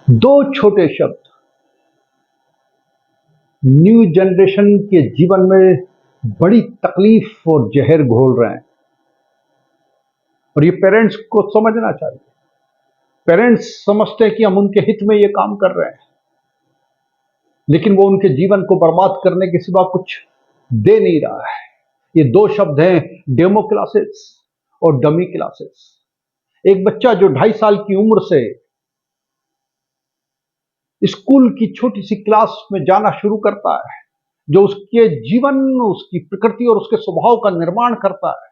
दो छोटे शब्द न्यू जनरेशन के जीवन में बड़ी तकलीफ और जहर घोल रहे हैं और ये पेरेंट्स को समझना चाहिए। पेरेंट्स समझते हैं कि हम उनके हित में ये काम कर रहे हैं, लेकिन वो उनके जीवन को बर्बाद करने के सिवा कुछ दे नहीं रहा है। ये दो शब्द हैं, डेमो क्लासेस और डमी क्लासेस। एक बच्चा जो 2.5 साल की उम्र से स्कूल की छोटी सी क्लास में जाना शुरू करता है, जो उसके जीवन, उसकी प्रकृति और उसके स्वभाव का निर्माण करता है,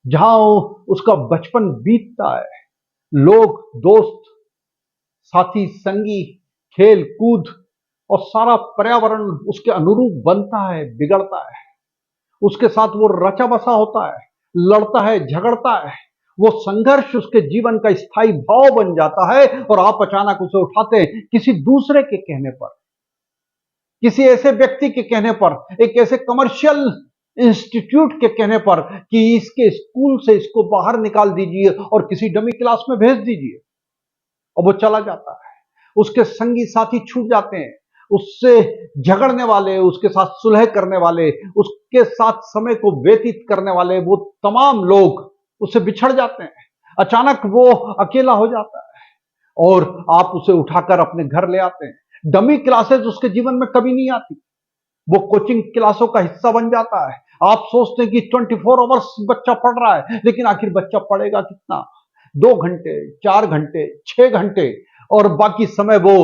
जहां उसका बचपन बीतता है, लोग, दोस्त, साथी, संगी, खेल कूद और सारा पर्यावरण उसके अनुरूप बनता है, बिगड़ता है। उसके साथ वो रचा बसा होता है, लड़ता है, झगड़ता है। वो संघर्ष उसके जीवन का स्थायी भाव बन जाता है और आप अचानक उसे उठाते हैं किसी दूसरे के कहने पर, किसी ऐसे व्यक्ति के कहने पर, एक ऐसे कमर्शियल इंस्टीट्यूट के कहने पर कि इसके स्कूल से इसको बाहर निकाल दीजिए और किसी डमी क्लास में भेज दीजिए, और वो चला जाता है। उसके संगी साथी छूट जाते हैं, उससे झगड़ने वाले, उसके साथ सुलह करने वाले, उसके साथ समय को व्यतीत करने वाले वो तमाम लोग उससे बिछड़ जाते हैं। अचानक वो अकेला हो जाता है और आप उसे उठाकर अपने घर ले आते हैं। डमी क्लासेस उसके जीवन में कभी नहीं आती, वो कोचिंग क्लासों का हिस्सा बन जाता है। आप सोचते हैं कि 24 आवर्स बच्चा पढ़ रहा है, लेकिन आखिर बच्चा पढ़ेगा कितना? 2 घंटे, 4 घंटे, 6 घंटे, और बाकी समय वो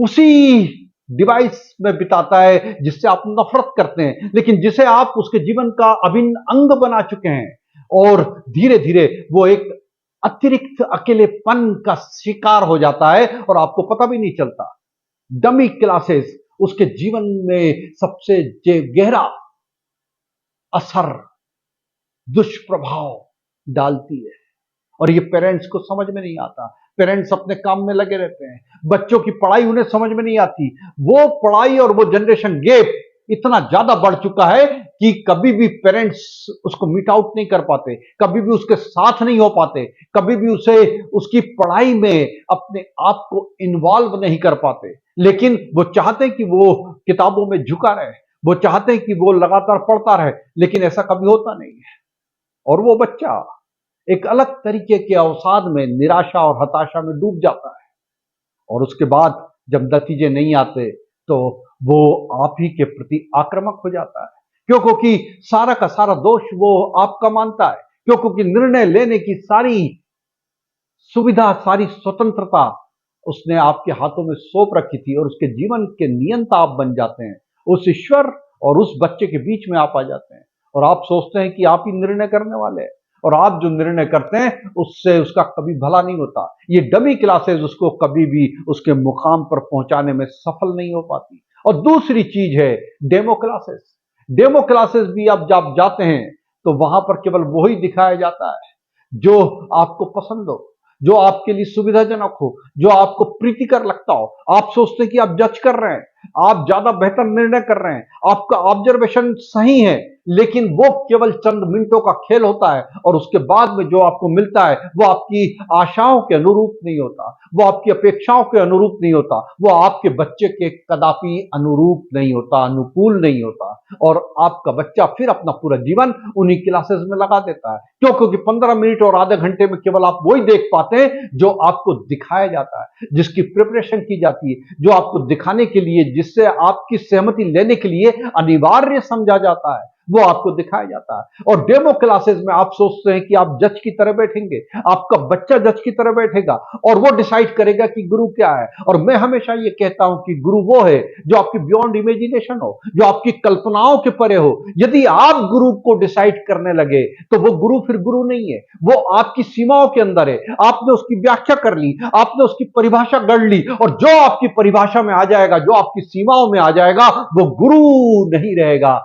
उसी डिवाइस में बिताता है जिससे आप नफरत करते हैं, लेकिन जिसे आप उसके जीवन का अभिन्न अंग बना चुके हैं। और धीरे धीरे वो एक अतिरिक्त अकेलेपन का शिकार हो जाता है और आपको पता भी नहीं चलता। डमी क्लासेस उसके जीवन में सबसे गहरा असर, दुष्प्रभाव डालती है और ये पेरेंट्स को समझ में नहीं आता। पेरेंट्स अपने काम में लगे रहते हैं, बच्चों की पढ़ाई उन्हें समझ में नहीं आती। वो पढ़ाई और वो जनरेशन गैप इतना ज्यादा बढ़ चुका है कि कभी भी पेरेंट्स उसको मीट आउट नहीं कर पाते, कभी भी उसके साथ नहीं हो पाते, कभी भी उसे उसकी पढ़ाई में अपने आप को इन्वॉल्व नहीं कर पाते। लेकिन वो चाहते हैं कि वो किताबों में झुका रहे, वो चाहते हैं कि वो लगातार पढ़ता रहे, लेकिन ऐसा कभी होता नहीं है और वो बच्चा एक अलग तरीके के अवसाद में, निराशा और हताशा में डूब जाता है। और उसके बाद जब नतीजे नहीं आते तो वो आप ही के प्रति आक्रामक हो जाता है, क्योंकि सारा का सारा दोष वो आपका मानता है, क्योंकि निर्णय लेने की सारी सुविधा, सारी स्वतंत्रता उसने आपके हाथों में सौंप रखी थी और उसके जीवन के नियंता आप बन जाते हैं। उस ईश्वर और उस बच्चे के बीच में आप आ जाते हैं और आप सोचते हैं कि आप ही निर्णय करने वाले हैं, और आप जो निर्णय करते हैं उससे उसका कभी भला नहीं होता। ये डमी क्लासेस उसको कभी भी उसके मुकाम पर पहुंचाने में सफल नहीं हो पाती। और दूसरी चीज है डेमो क्लासेस। डेमो क्लासेस भी आप जब जाते हैं तो वहां पर केवल वही दिखाया जाता है जो आपको पसंद हो, जो आपके लिए सुविधाजनक हो, जो आपको प्रीतिकर लगता हो। आप सोचते हैं कि आप जज कर रहे हैं, आप ज्यादा बेहतर निर्णय कर रहे हैं, आपका ऑब्जर्वेशन सही है, लेकिन वो केवल चंद मिनटों का खेल होता है और उसके बाद में जो आपको मिलता है वो आपकी आशाओं के अनुरूप नहीं होता, वो आपकी अपेक्षाओं के अनुरूप नहीं होता, वो आपके बच्चे के कदापि अनुरूप नहीं होता, अनुकूल नहीं होता। और आपका बच्चा फिर अपना पूरा जीवन उन्हीं क्लासेस में लगा देता है, क्योंकि 15 मिनट और आधे घंटे में केवल आप वही देख पाते हैं जो आपको दिखाया जाता है, जिसकी प्रिपरेशन की जाती है, जो आपको दिखाने के लिए, जिससे आपकी सहमति लेने के लिए अनिवार्य समझा जाता है, वो आपको दिखाया जाता है। और डेमो क्लासेस में आप सोचते हैं कि आप जज की तरह बैठेंगे, आपका बच्चा जज की तरह बैठेगा और वो डिसाइड करेगा कि गुरु क्या है। और मैं हमेशा ये कहता हूं कि गुरु वो है जो आपकी बियॉन्ड इमेजिनेशन हो, जो आपकी कल्पनाओं के परे हो। यदि आप गुरु को डिसाइड करने लगे तो वो गुरु फिर गुरु नहीं है, वो आपकी सीमाओं के अंदर है। आपने उसकी व्याख्या कर ली, आपने उसकी परिभाषा गढ़ ली, और जो आपकी परिभाषा में आ जाएगा, जो आपकी सीमाओं में आ जाएगा, वो गुरु नहीं रहेगा।